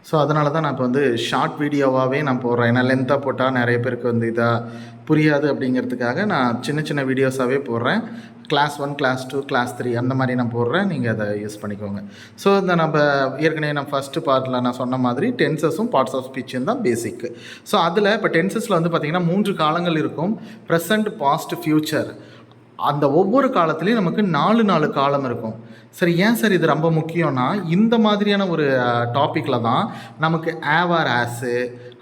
So அதனால தான் நான் இப்போ வந்து ஷார்ட் வீடியோவாகவே நான் போடுறேன். ஏன்னா லென்த்தாக போட்டால் நிறைய பேருக்கு வந்து இதாக புரியாது அப்படிங்கிறதுக்காக நான் சின்ன சின்ன வீடியோஸாகவே போடுறேன். கிளாஸ் 1, கிளாஸ் 2, கிளாஸ் 3 அந்த மாதிரி நான் போடுறேன். நீங்கள் அதை யூஸ் பண்ணிக்கோங்க. ஸோ இந்த நம்ம ஏற்கனவே நான் ஃபஸ்ட்டு பார்ட்டில் நான் சொன்ன மாதிரி டென்சஸும் பார்ட்ஸ் ஆஃப் ஸ்பீச்சும் தான் பேசிக். ஸோ அதில் இப்போ டென்சஸில் வந்து பார்த்திங்கன்னா 3 காலங்கள் இருக்கும். Present, past, future. அந்த ஒவ்வொரு காலத்துலேயும் நமக்கு 4 காலம் இருக்கும். சரி, ஏன் சார் இது ரொம்ப முக்கியம்னா, இந்த மாதிரியான ஒரு டாப்பிக்கில் தான் நமக்கு ஆர் ஆஸு,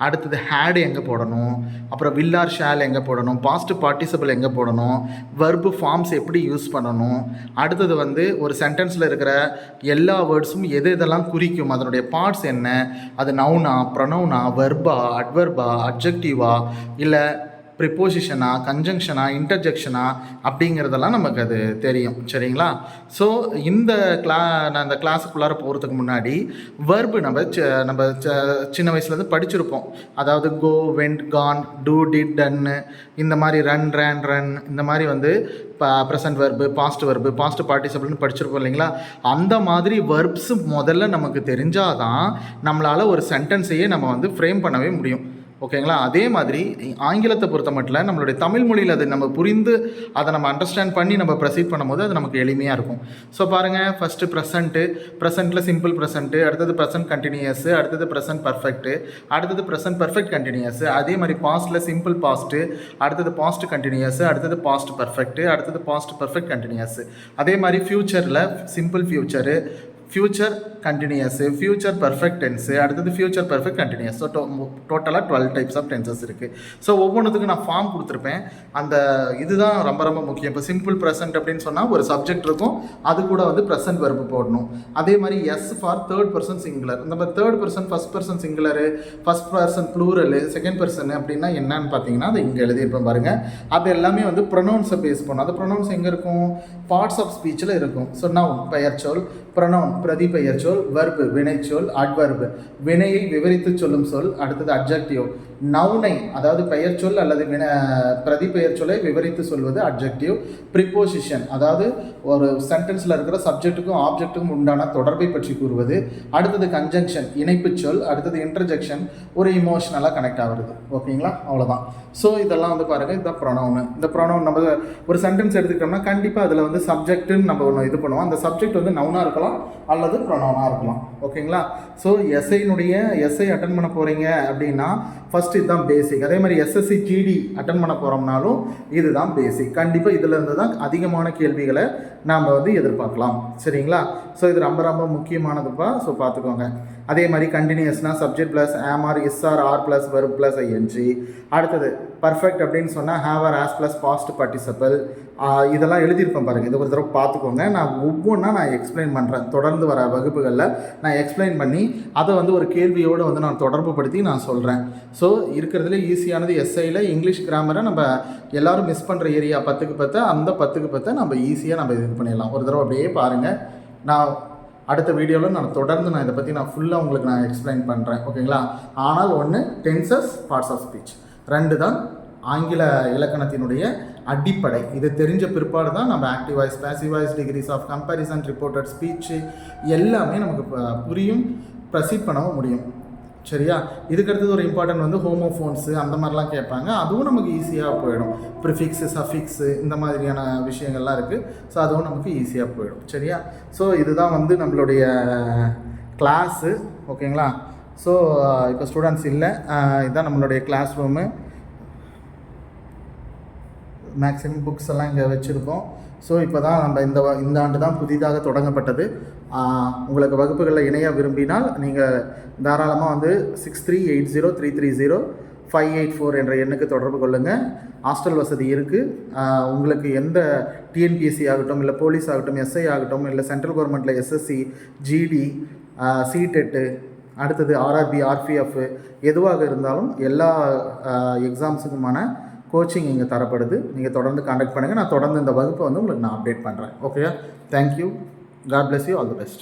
அடுத்தது ஹேடு எங்கே போடணும், அப்புறம் வில் ஆர் ஷால் எங்கே போடணும், பாஸ்ட் பார்ட்டிசிபிள் எங்கே போடணும், வெர்பு ஃபார்ம்ஸ் எப்படி யூஸ் பண்ணணும், அடுத்தது வந்து ஒரு சென்டென்ஸில் இருக்கிற எல்லா வேர்ட்ஸும் எது எதெல்லாம் குறிக்கும், அதனுடைய பார்ட்ஸ் என்ன, அது நவுனா, ப்ரொனவுனா, வெர்பா, அட்வெர்பா, அட்ஜெக்டிவா, இல்லை ப்ரிப்போசிஷனா, கன்ஜங்ஷனா, இன்டர்ஜெக்ஷனா அப்படிங்கிறதெல்லாம் நமக்கு அது தெரியும். சரிங்களா? ஸோ நான் இந்த கிளாஸுக்குள்ளார போகிறதுக்கு முன்னாடி வெர்பு நம்ம சின்ன வயசுலேருந்து படிச்சிருப்போம். அதாவது go, went, gone, do, did, டன்னு, இந்த மாதிரி ரன், ரன் இந்த மாதிரி வந்து present verb, past verb, past பார்ட்டிசிபிள்னு படிச்சிருப்போம் இல்லைங்களா? அந்த மாதிரி வெர்ப்ஸ் முதல்ல நமக்கு தெரிஞ்சால் தான் நம்மளால் ஒரு சென்டென்ஸையே நம்ம வந்து ஃப்ரேம் பண்ணவே முடியும். ஓகேங்களா? அதே மாதிரி ஆங்கிலத்தை பொறுத்த மட்டும் நம்மளுடைய தமிழ் மொழியில் அது நம்ம புரிந்து அதை நம்ம அண்டர்ஸ்டாண்ட் பண்ணி நம்ம ப்ரொசீட் பண்ணும்போது அது நமக்கு எளிமையாக இருக்கும். ஸோ பாருங்கள், ஃபஸ்ட்டு ப்ரெசண்ட்டில் சிம்பிள் ப்ரெசண்ட்டு, அடுத்தது ப்ரெசன்ட் கண்டினியூஸ், அடுத்தது ப்ரெசன்ட் பர்ஃபெக்ட்டு, அடுத்தது ப்ரெசன்ட் பர்ஃபெக்ட் கண்டினியூஸ், அதே மாதிரி பாஸ்ட்டில் சிம்பிள் பாஸ்ட்டு, அடுத்தது பாஸ்ட் கண்டினியூஸ், அடுத்தது பாஸ்ட் பர்ஃபெக்ட்டு, அடுத்தது பாஸ்ட் பர்ஃபெக்ட் கண்டினியூஸ். அதே மாதிரி ஃப்யூச்சரில் simple future, future continuous, future perfect tens, அடுத்தது ஃப்யூச்சர் பர்ஃபெக்ட் கண்டினியூஸ். ஸோ டோட்டலாக 12 டைப்ஸ் ஆஃப் டென்சஸ் இருக்குது. ஸோ ஒவ்வொன்றுத்துக்கும் நான் ஃபார்ம் கொடுத்துருப்பேன். அந்த இதுதான் ரொம்ப முக்கியம். இப்போ சிம்பிள் ப்ரெசன்ட் அப்படின்னு சொன்னால் ஒரு சப்ஜெக்ட் இருக்கும், அது கூட வந்து ப்ரெசன்ட் வெர்பு போடணும். அதே மாதிரி s for third person singular. இந்த மாதிரி third person, first person singular, first person plural, second person அப்படின்னா என்னன்னு பார்த்தீங்கன்னா அது இங்கே எழுதியிருப்பேன் பாருங்கள். அது எல்லாமே வந்து ப்ரொனவுன்ஸை பேஸ் பண்ணும். அது ப்ரொனவுன்ஸ் எங்கே இருக்கும்? பார்ட்ஸ் ஆஃப் ஸ்பீச்சில் இருக்கும். ஸோ நவுன் பெயர்ச்சொல், ப்ரொனவுன் பிரதிபெயர்ச்சொல், வெர்பு வினைச்சொல், அட்வெர்பு வினையை விவரித்து சொல்லும் சொல், அடுத்தது அட்ஜெக்டிவ். நவுனை அதாவது பெயர்ச்சொல் அல்லது பிரதிபெயர்ச்சொல்லை விவரித்து சொல்வது அட்ஜெக்டிவ். ப்ரிப்போசிஷன் அதாவது ஒரு சென்டென்ஸில் இருக்கிற சப்ஜெக்ட்டுக்கும் ஆப்ஜெக்ட்டுக்கும் உண்டான தொடர்பை பற்றி கூறுவது. அடுத்தது கன்ஜங்ஷன் இணைப்பு சொல், அடுத்தது இன்டர்ஜெக்ஷன் ஒரு இமோஷனலாக கனெக்ட் ஆகுறது. ஓகேங்களா? அவ்வளோதான். ஸோ இதெல்லாம் வந்து பாருங்கள், இந்த ப்ரொனவுன். இந்த ப்ரொனவுன் நம்ம ஒரு சென்டென்ஸ் எடுத்துக்கிட்டோம்னா கண்டிப்பாக அதில் வந்து சப்ஜெக்ட்டுன்னு நம்ம ஒன்று இது பண்ணுவோம். அந்த சப்ஜெக்ட் வந்து நவுனாக இருக்கலாம் அல்லது ப்ரொனவுனாக இருக்கலாம். ஓகேங்களா? ஸோ எஸ்ஐ அட்டன் பண்ண போகிறீங்க அப்படின்னா ஃபஸ்ட்டு இதுதான் பேசிக். அதே மாதிரி எஸ்எஸ்சி ஜிடி அட்டன் பண்ண போகிறோம்னாலும் இதுதான் பேசிக். கண்டிப்பாக இதில் இருந்து தான் அதிகமான கேள்விகளை நாம் வந்து எதிர்பார்க்கலாம். சரிங்களா? ஸோ இது ரொம்ப முக்கியமானதுப்பா. ஸோ பார்த்துக்கோங்க. அதே மாதிரி கண்டினியூஸ்னால் subject plus are, is are, are plus verb plus ING. அடுத்தது பர்ஃபெக்ட் அப்படின்னு சொன்னால் have, has plus past participle. இதெல்லாம் எழுதியிருப்பேன் பாருங்கள். இதை ஒரு தடவை பார்த்துக்கோங்க. நான் ஒவ்வொன்றா நான் எக்ஸ்பிளைன் பண்ணுறேன். தொடர்ந்து வர வகுப்புகளில் நான் எக்ஸ்பிளைன் பண்ணி அதை வந்து ஒரு கேள்வியோடு வந்து நான் தொடர்பு படுத்தி நான் சொல்கிறேன். ஸோ இருக்கிறதுல ஈஸியானது எஸ்ஐயில் இங்கிலீஷ் கிராமரை நம்ம எல்லோரும் மிஸ் பண்ணுற ஏரியா 10க்கு 10, அந்த 10க்கு 10 நம்ம ஈஸியாக நம்ம இது பண்ணிடலாம். ஒரு தடவை அப்படியே பாருங்கள். நான் அடுத்த வீடியோவில் நான் தொடர்ந்து நான் இதை பற்றி நான் ஃபுல்லாக உங்களுக்கு நான் எக்ஸ்பிளைன் பண்ணுறேன். ஓகேங்களா? ஆனால் ஒன்று டென்சஸ், பார்ட்ஸ் ஆஃப் ஸ்பீச் 2 தான் ஆங்கில இலக்கணத்தினுடைய அடிப்படை. இது தெரிஞ்ச பிற்பாடு தான் நம்ம active voice, passive voice, degrees of comparison, reported speech எல்லாமே நமக்கு புரியும், ப்ரொசீட் பண்ணவும் முடியும். சரியா? இதுக்கடுத்தது ஒரு இம்பார்ட்டன்ட் வந்து ஹோமோஃபோன்ஸு அந்த மாதிரிலாம் கேட்பாங்க. அதுவும் நமக்கு ஈஸியாக போயிடும். ப்ரிஃபிக்ஸு, சஃபிக்ஸு இந்த மாதிரியான விஷயங்கள்லாம் இருக்குது. ஸோ அதுவும் நமக்கு ஈஸியாக போயிடும். சரியா? ஸோ இதுதான் வந்து நம்மளுடைய கிளாஸு. ஓகேங்களா? ஸோ இப்போ ஸ்டூடெண்ட்ஸ் இல்லை, இதுதான் நம்மளுடைய கிளாஸ் ரூமு. மேக்ஸிமம் புக்ஸ் எல்லாம் இங்கே வச்சுருக்கோம். ஸோ இப்போ தான் நம்ம இந்த ஆண்டு தான் புதிதாக தொடங்கப்பட்டது. உங்களுக்கு வகுப்புகளில் இணைய விரும்பினால் நீங்கள் தாராளமாக வந்து 6380330584 என்ற எண்ணுக்கு தொடர்பு கொள்ளுங்கள். ஹாஸ்டல் வசதி இருக்குது. உங்களுக்கு எந்த டிஎன்பிஎஸ்சி ஆகட்டும், இல்லை போலீஸ் ஆகட்டும், எஸ்ஐ ஆகட்டும், இல்லை சென்ட்ரல் கவர்மெண்ட்டில் எஸ்எஸ்சி, ஜிடி, சிடெட்டு, அடுத்தது ஆர்ஆர்பி, ஆர்பிஎஃப் எதுவாக இருந்தாலும் எல்லா எக்ஸாம்ஸுக்குமான கோச்சிங் இங்கே தரப்படுது. நீங்கள் தொடர்ந்து கான்டாக்ட் பண்ணுங்கள். நான் தொடர்ந்து இந்த வகுப்பை வந்து உங்களுக்கு நான் அப்டேட் பண்ணுறேன். ஓகேயா? Thank you. God bless you. All the best.